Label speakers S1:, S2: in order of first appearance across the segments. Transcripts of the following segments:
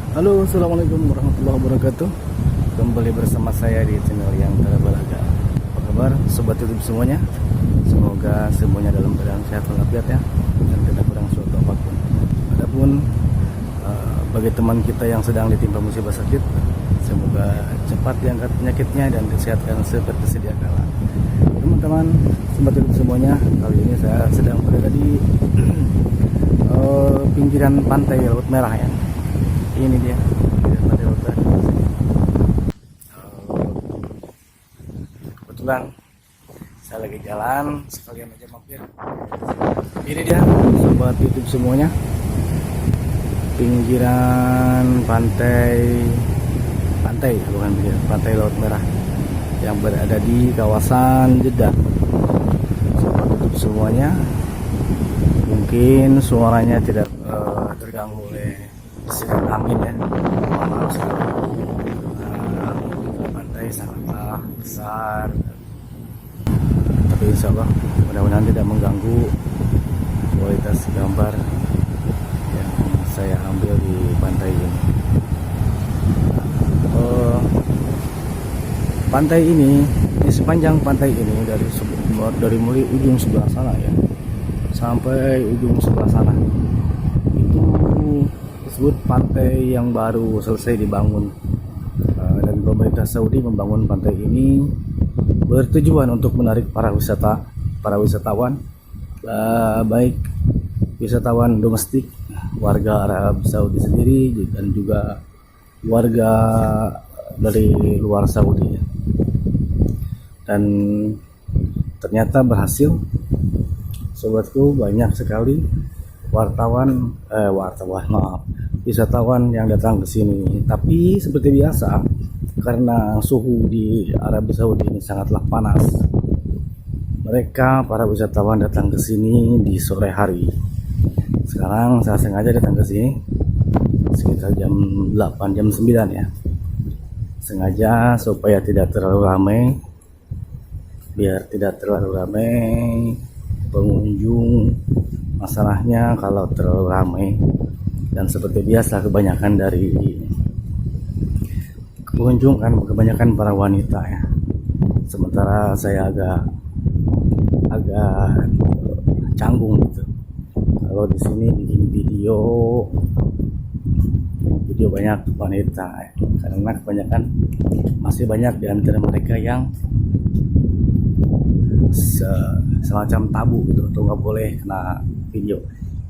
S1: Halo, assalamualaikum warahmatullahi wabarakatuh. Kembali bersama saya di channel yang terbelaga. Apa kabar sobat YouTube semuanya? Semoga semuanya dalam keadaan sehat walafiat ya, dan tidak kurang suatu apapun. Adapun bagi teman kita yang sedang ditimpa musibah sakit, semoga cepat diangkat penyakitnya dan disehatkan seperti sedia kala. Teman-teman sobat YouTube semuanya, kali ini saya sedang berada di pinggiran pantai Laut Merah ya. Ini dia pantai Laut Merah. Kebetulan saya lagi jalan, sekalian aja mampir. Ini dia sobat YouTube semuanya, pinggiran pantai bukan pinggiran, pantai Laut Merah yang berada di kawasan Jeddah. Sobat YouTube semuanya, mungkin suaranya tidak terganggu oleh desiran angin ya. Mohon maaf sekali. Pantai sangatlah besar, tapi insya Allah mudah-mudahan tidak mengganggu kualitas gambar yang saya ambil di pantai ini. Pantai ini, di sepanjang pantai ini dari mulai ujung sebelah sana ya sampai ujung sebelah sana itu disebut pantai yang baru selesai dibangun, dan pemerintah Saudi membangun pantai ini bertujuan untuk menarik para wisatawan, baik wisatawan domestik, warga Arab Saudi sendiri, dan juga warga dari luar Saudi. Dan ternyata berhasil, sobatku. Banyak sekali wisatawan yang datang ke sini. Tapi seperti biasa, karena suhu di Arab Saudi ini sangatlah panas, para wisatawan datang ke sini di sore hari. Sekarang saya sengaja datang ke sini sekitar jam 8, jam 9 ya. Sengaja supaya tidak terlalu ramai, biar tidak terlalu ramai pengunjung. Masalahnya kalau terlalu ramai, dan seperti biasa kebanyakan dari pengunjung kan kebanyakan para wanita ya. Sementara saya agak canggung gitu kalau di sini bikin video banyak wanita ya. Karena kebanyakan masih banyak di antara mereka yang semacam tabu gitu, atau nggak boleh kena video.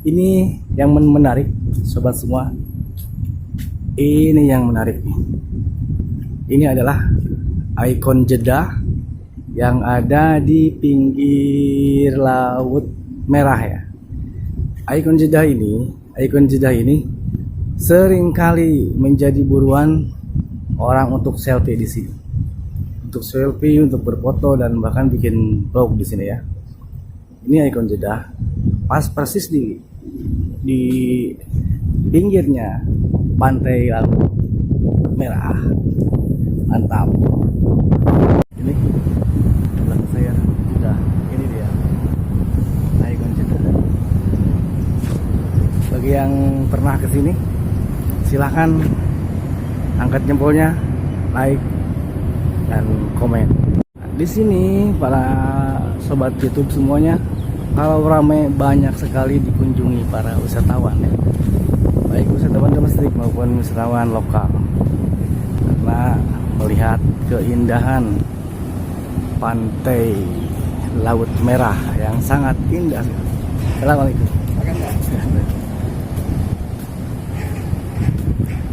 S1: Ini yang menarik sobat semua, ini yang menarik nih. Ini adalah ikon Jeddah yang ada di pinggir Laut Merah ya. Ikon Jeddah ini seringkali menjadi buruan orang untuk selfie di sini. Untuk selfie, untuk berfoto, dan bahkan bikin vlog di sini ya. Ini ikon Jeddah, pas persis di pinggirnya pantai Laut Merah. Mantap. Ini belakang saya Jeddah. Ini dia ikon Jeddah. Bagi yang pernah ke sini, silahkan angkat jempolnya, like dan komen. Di sini para sobat YouTube semuanya, kalau ramai banyak sekali dikunjungi para wisatawan ya, baik wisatawan domestik maupun wisatawan lokal, karena melihat keindahan pantai Laut Merah yang sangat indah. Assalamualaikum.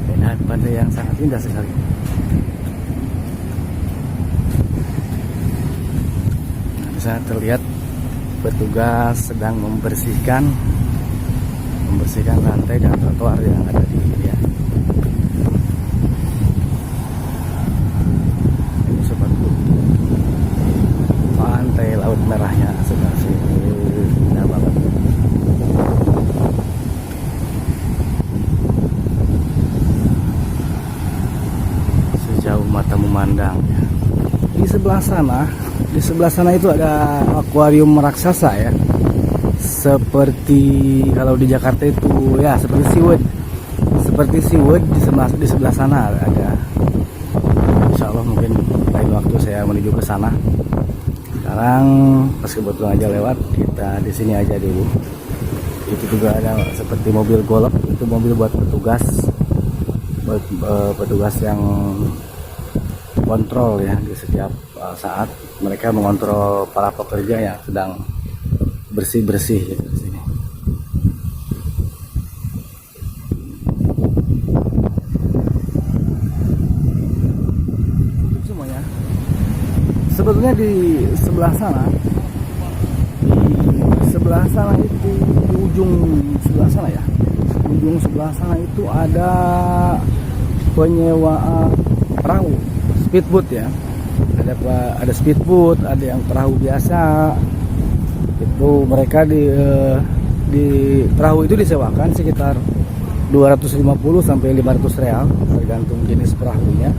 S1: Keindahan pantai yang sangat indah sekali. Bisa terlihat petugas sedang membersihkan lantai dan trotoar yang ada di sini ya. Ini sobatku, pantai Laut Merahnya sudah indah banget. Sejauh mata memandang ya. Di sebelah sana itu ada akuarium raksasa ya. Seperti kalau di Jakarta itu ya seperti SeaWorld. seperti seaweed di sebelah sana ada. Insya Allah mungkin lain waktu saya menuju ke sana. Sekarang pas kebetulan aja lewat, kita di sini aja dulu. Itu juga ada seperti mobil golf, itu mobil buat petugas yang kontrol ya, di setiap saat mereka mengontrol para pekerja yang sedang bersih-bersih gitu di sini. Semuanya. Sebetulnya di sebelah sana itu di ujung sebelah sana ya. Ujung sebelah sana itu ada penyewaan perahu speedboat ya. Ada speedboat, ada yang perahu biasa. Itu mereka di perahu itu disewakan sekitar 250 sampai 500 real tergantung jenis perahunya,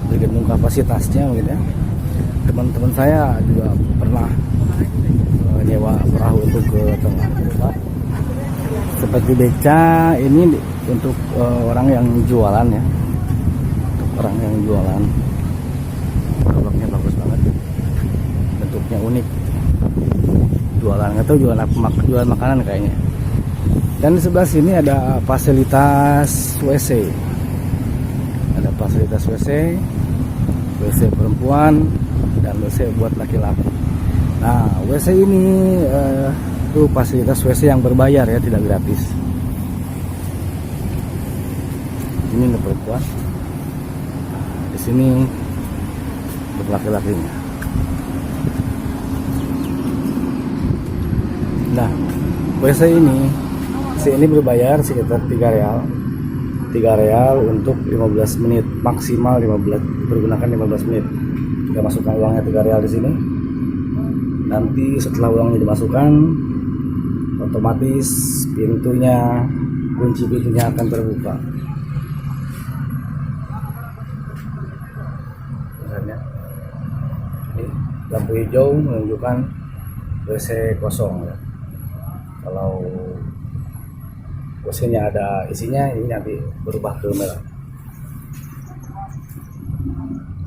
S1: tergantung kapasitasnya mungkin ya. Teman-teman saya juga pernah nyewa perahu itu ke tengah. Seperti beca ini untuk orang yang jualan ya, untuk orang yang jualan. Gerobaknya bagus banget, bentuknya unik. Jualan atau jualan makanan kayaknya. Dan di sebelah sini ada fasilitas WC. Ada fasilitas WC perempuan dan WC buat laki-laki. Nah, WC ini itu fasilitas WC yang berbayar ya, tidak gratis. Ini untuk perempuan. Di sini untuk laki-lakinya. Nah, WC ini berbayar sekitar 3 real. 3 real untuk 15 menit, maksimal 15, pergunakan 15 menit. Kita masukkan uangnya 3 real di sini. Nanti setelah uangnya dimasukkan, otomatis kunci pintunya akan terbuka. Misalnya, ini lampu hijau menunjukkan WC kosong ya. Kalau WC-nya ada isinya, ini nanti berubah ke merah.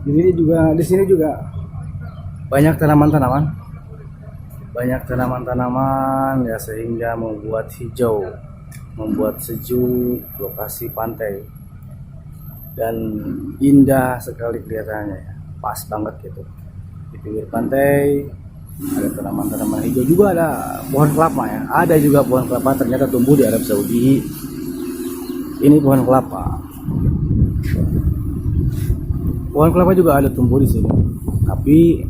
S1: Di sini juga banyak tanaman-tanaman ya, sehingga membuat hijau, membuat sejuk lokasi pantai dan indah sekali kelihatannya ya. Pas banget gitu di pinggir pantai. Ada tanaman-tanaman hijau, juga ada pohon kelapa ya. Ada juga pohon kelapa ternyata tumbuh di Arab Saudi. Ini pohon kelapa. Pohon kelapa juga ada tumbuh di sini. Tapi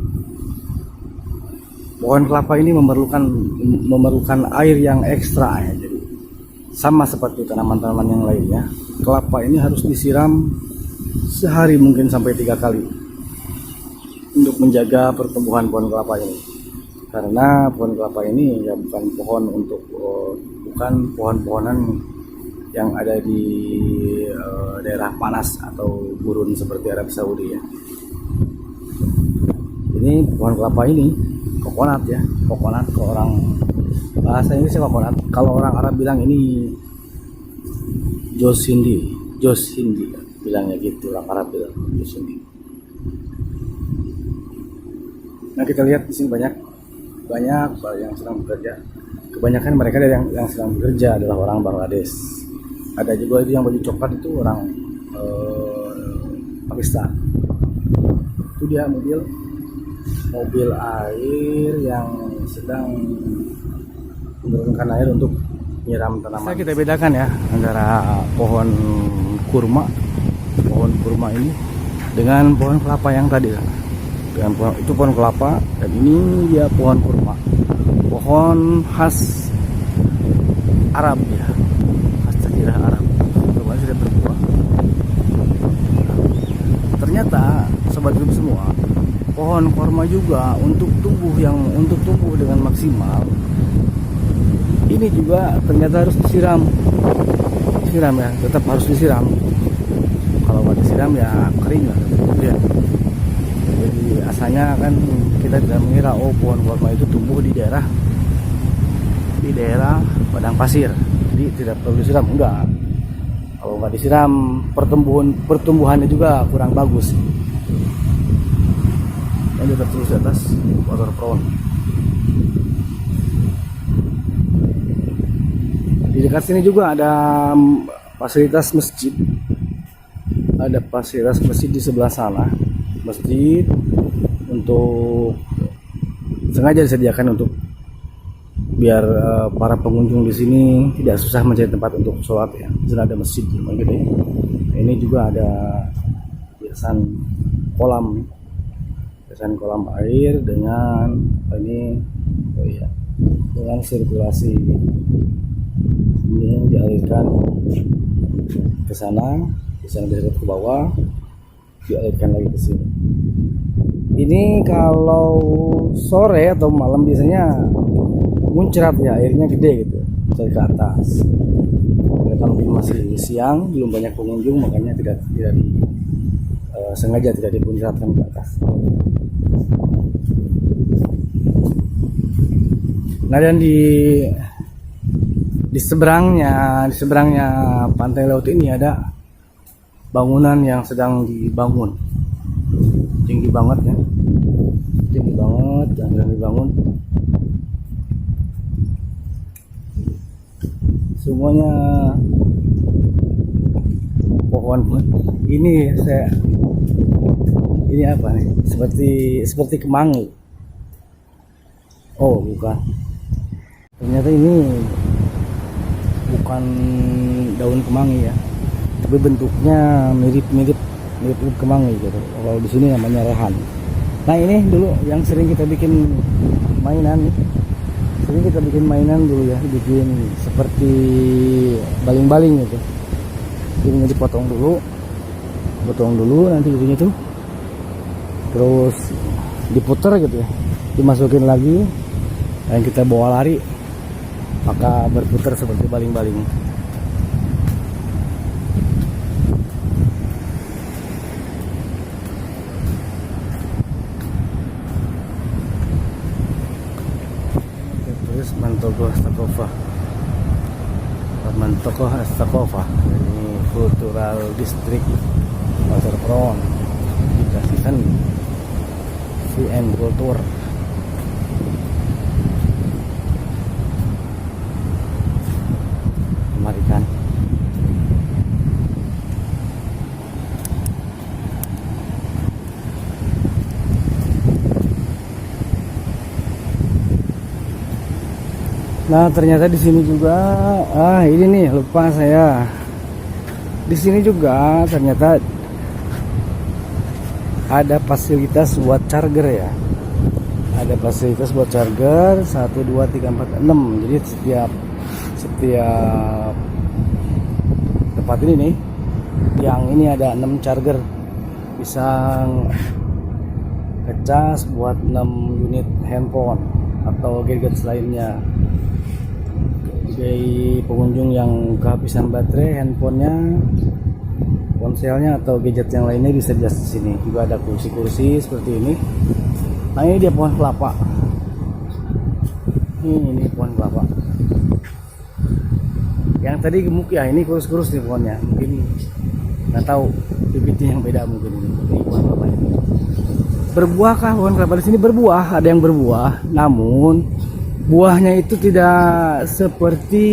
S1: pohon kelapa ini memerlukan air yang ekstra ya. Jadi sama seperti tanaman-tanaman yang lainnya, kelapa ini harus disiram sehari mungkin sampai 3 kali untuk menjaga pertumbuhan pohon kelapa ini. Karena pohon kelapa ini ya bukan pohon-pohonan yang ada di daerah panas atau gurun seperti Arab Saudi ya. Ini pohon kelapa ini kokonat ya, kokonat ke orang bahasa Inggrisnya kokonat. Kalau orang Arab bilang ini jos hindi bilangnya gitu, orang Arab bilang jos hindi. Nah, kita lihat di sini banyak yang sedang bekerja. Kebanyakan mereka yang sedang bekerja adalah orang Bangladesh. Ada juga itu yang baju coklat itu orang Pakistan. Itu dia mobil air yang sedang menurunkan air untuk menyiram tanaman. Kita bedakan ya antara pohon kurma ini dengan pohon kelapa yang tadi. Itu pohon kelapa dan ini dia pohon kurma, pohon khas Arab ya, khas daerah Arab. Kemarin sudah berbuah. Ternyata sobat grup semua, pohon kurma juga untuk tumbuh dengan maksimal ini juga ternyata harus disiram ya, tetap harus disiram. Kalau nggak disiram ya kering lah ya. Jadi asalnya kan kita tidak mengira pohon kurma itu tumbuh di daerah padang pasir, jadi tidak perlu disiram. Enggak, Kalau nggak disiram, pertumbuhannya juga kurang bagus. Ini terus di atas waterfront. Di dekat sini juga ada fasilitas masjid. Ada fasilitas masjid di sebelah sana. Masjid untuk sengaja disediakan untuk biar para pengunjung di sini tidak susah mencari tempat untuk sholat ya. Di sana ada masjid gitu ya. Ini juga ada hiasan kolam air dengan dengan sirkulasi. Ini yang dialirkan ke sana bisa ke bawah, dialirkan lagi ke sini. Ini kalau sore atau malam biasanya muncrat ya, airnya gede gitu dari ke atas. Kalau masih siang belum banyak pengunjung, makanya tidak sengaja tidak dimuncratkan ke atas. Nah, dan di seberangnya pantai laut ini ada bangunan yang sedang dibangun. Tinggi banget ya, yang sedang dibangun. Semuanya pohon. Ini apa nih? Seperti kemangi. Oh, bukan. Ternyata ini bukan daun kemangi ya, tapi bentuknya mirip kemangi gitu. Kalau di sini namanya rehan. Nah, ini dulu yang sering kita bikin mainan dulu ya, bikin seperti baling-baling gitu. Ini dipotong dulu nanti itunya tuh, terus diputer gitu ya, dimasukin lagi dan kita bawa lari, maka berputar seperti baling-baling. Terus Mantogo Astakova, ini Cultural District Waterfront, dikasihkan VM Kultur. Marikan. Nah, ternyata di sini juga ini nih, lupa saya. Di sini juga ternyata ada fasilitas buat charger ya. Ada fasilitas buat charger 1 2 3 4 6. Jadi setiap tempat ini nih, yang ini ada 6 charger, bisa ngecas buat 6 unit handphone atau gadget lainnya. Bagi pengunjung yang kehabisan baterai handphonenya, ponselnya atau gadget yang lainnya bisa di sini. Juga ada kursi-kursi seperti ini. Nah, ini dia pohon kelapa. Ini pohon kelapa. Yang tadi gemuk ya, ini kurus-kurus nih pohonnya. Mungkin nggak tahu, bibitnya yang beda mungkin ini. Ini pohon kelapa ini. Berbuahkah pohon kelapa di sini? Berbuah, ada yang berbuah. Namun buahnya itu tidak seperti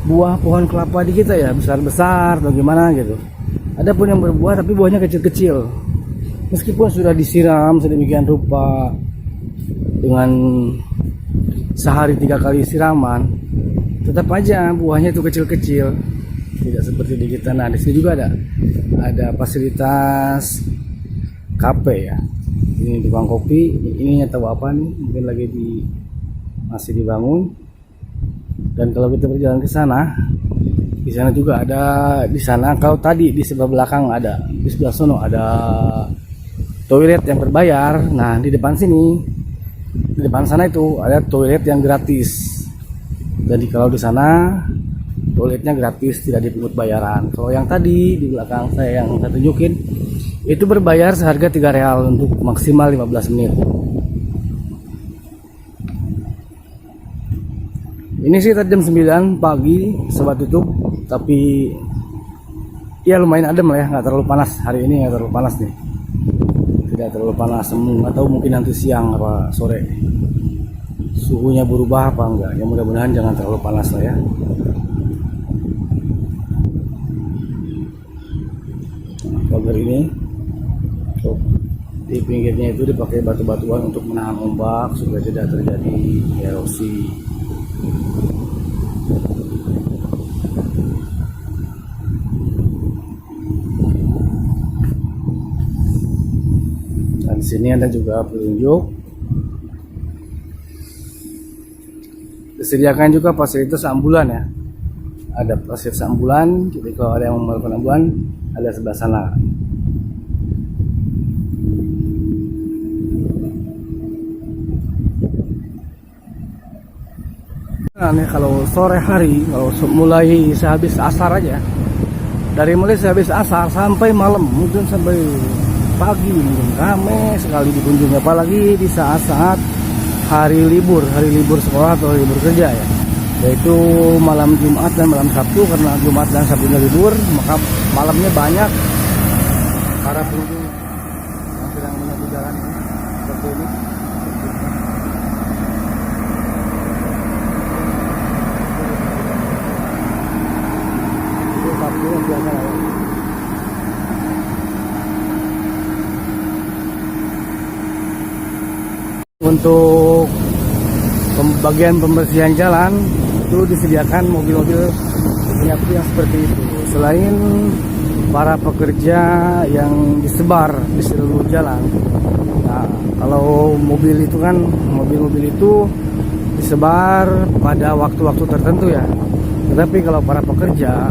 S1: buah pohon kelapa di kita ya, besar-besar atau gimana gitu. Ada pun yang berbuah tapi buahnya kecil-kecil. Meskipun sudah disiram sedemikian rupa dengan sehari 3 kali siraman, tetap aja buahnya itu kecil-kecil, tidak seperti di kita. Nah, di sini juga ada fasilitas kafe ya. Ini tukang kopi, ini tahu apa nih, mungkin lagi masih dibangun. Dan kalau kita berjalan ke sana, di sana juga ada, di sana kalau tadi di sebelah belakang ada, di sebelah sono ada toilet yang berbayar. Nah, di depan sini, di depan sana itu ada toilet yang gratis. Jadi kalau di sana toiletnya gratis, tidak dipungut bayaran. Kalau yang tadi di belakang saya yang saya tunjukin, itu berbayar seharga 3 real untuk maksimal 15 menit. Ini sih jam 9 pagi sobat YouTube, tapi ya lumayan adem lah ya, nggak terlalu panas hari ini, nggak terlalu panas nih, tidak terlalu panas semu, atau mungkin nanti siang apa sore suhunya berubah apa enggak ya, mudah-mudahan jangan terlalu panas lah ya. Pagar ini di pinggirnya itu dipakai batu-batuan untuk menahan ombak supaya tidak terjadi erosi. Dan di sini ada juga petunjuk. Disediakan juga fasilitas ambulan ya. Ada fasilitas ambulan, jadi kalau ada yang memerlukan ambulan ada sebelah sana. Nah, nih, kalau sore hari, kalau mulai sehabis asar aja, dari mulai sehabis asar sampai malam, mungkin sampai pagi, mungkin ramai sekali dikunjungi, apalagi di saat-saat hari libur sekolah atau libur kerja ya, yaitu malam Jumat dan malam Sabtu. Karena Jumat dan Sabtunya libur, maka malamnya banyak para pengunjung yang sedang menempuh jalan seperti ini. Untuk bagian pembersihan jalan itu disediakan mobil-mobil penyapu yang seperti itu. Selain para pekerja yang disebar di seluruh jalan, nah, kalau mobil itu kan mobil-mobil itu disebar pada waktu-waktu tertentu ya. Tetapi kalau para pekerja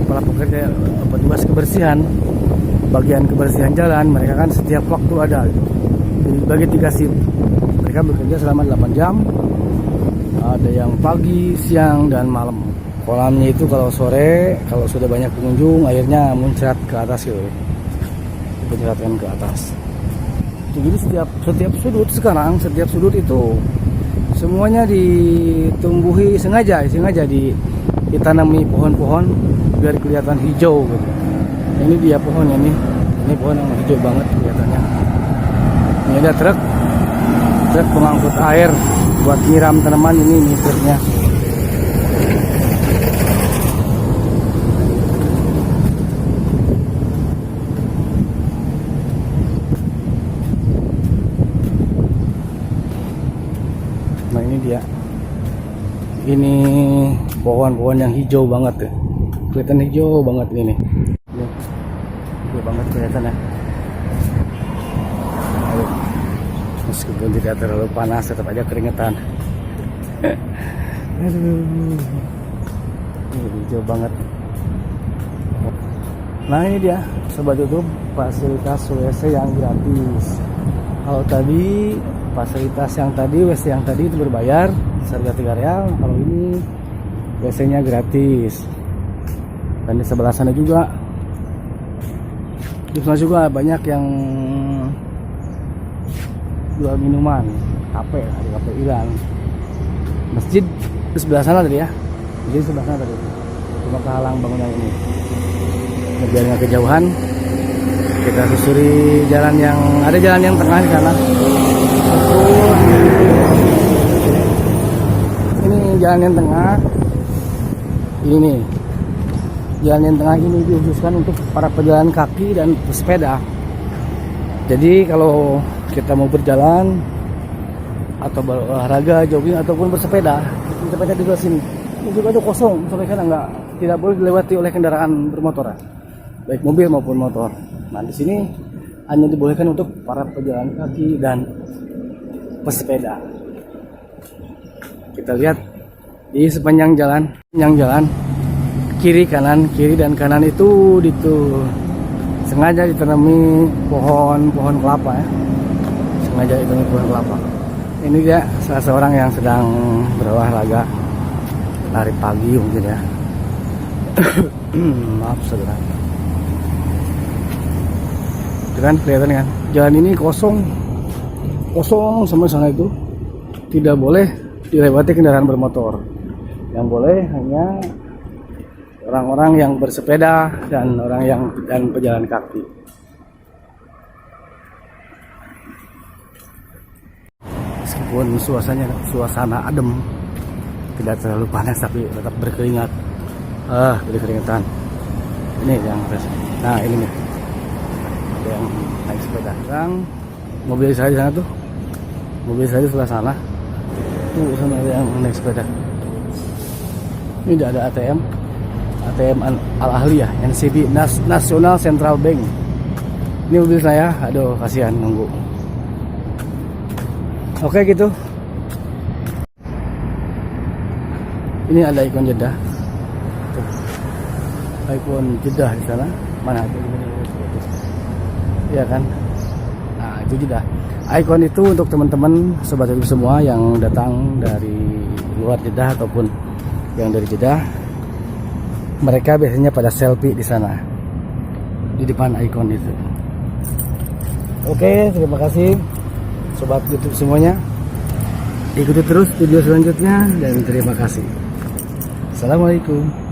S1: petugas kebersihan, bagian kebersihan jalan, mereka kan setiap waktu ada. Dibagi 3 shift. Mereka bekerja selama 8 jam. Ada yang pagi, siang, dan malam. Kolamnya itu kalau sore, kalau sudah banyak pengunjung, airnya muncrat ke atas gitu. Muncratkan ke atas. Jadi setiap sudut sekarang, setiap sudut itu semuanya ditumbuhi sengaja ditanami pohon-pohon biar kelihatan hijau gitu. Ini dia pohonnya nih. Ini pohon yang hijau banget kelihatannya. Ini ada truk pengangkut air buat nyiram tanaman, ini truknya. Nah ini dia. Ini pohon-pohon yang hijau banget tuh. Kelihatan hijau banget ini. Hijau banget kelihatan ya. Meskipun tidak terlalu panas, tetap aja keringetan. Aduh, hijau banget. Nah ini dia, sobat YouTube, fasilitas WC yang gratis. Kalau tadi fasilitas yang tadi, WC yang tadi itu berbayar, harga 3 real. Kalau ini WC-nya gratis. Dan di sebelah sana juga, banyak yang jual minuman, kafe, ada kafe Iran. Masjid di sebelah sana tadi ya. Masjid sebelah sana tadi. Cuma kehalang bangunan ini. Biar nggak kejauhan, kita susuri jalan yang tengah di sana. Ini jalan yang tengah. Ini jalan yang tengah ini dikhususkan untuk para pejalan kaki dan pesepeda. Jadi kalau kita mau berjalan atau berolahraga, jogging ataupun bersepeda di sebelah sini. Ini juga ada kosong, sampai sana tidak boleh dilewati oleh kendaraan bermotor, baik mobil maupun motor. Nah di sini hanya dibolehkan untuk para pejalan kaki dan pesepeda. Kita lihat di sepanjang jalan, kiri dan kanan itu sengaja ditanami pohon kelapa ya. Sengaja ditanami pohon kelapa. Ini dia salah seorang yang sedang berolahraga, lari pagi mungkin ya. Maaf saudara. Kan kelihatan kan, jalan ini kosong sama sana itu, tidak boleh dilewati kendaraan bermotor. Yang boleh hanya orang-orang yang bersepeda dan pejalan kaki. Meskipun suasana adem, tidak terlalu panas tapi tetap berkeringat. Jadi keringetan. Ini yang nah ini nih, ada yang naik sepeda. Sekarang mobil saya di sana tuh, mobil saya di sebelah sana. Tuh sana ada yang naik sepeda. Ini udah ada ATM Al Ahliyah NCB National Central Bank. Ini mobil saya, aduh kasihan nunggu. Oke gitu. Ini ada ikon Jeddah. Tuh. Ikon Jeddah di sana. Mana itu? Iya kan? Nah, itu Jeddah. Ikon itu untuk teman-teman sobat YouTube semua yang datang dari luar Jeddah ataupun yang dari Jeddah. Mereka biasanya pada selfie di sana. Di depan ikon itu. Oke, terima kasih sobat YouTube semuanya. Ikuti terus video selanjutnya dan terima kasih. Assalamualaikum.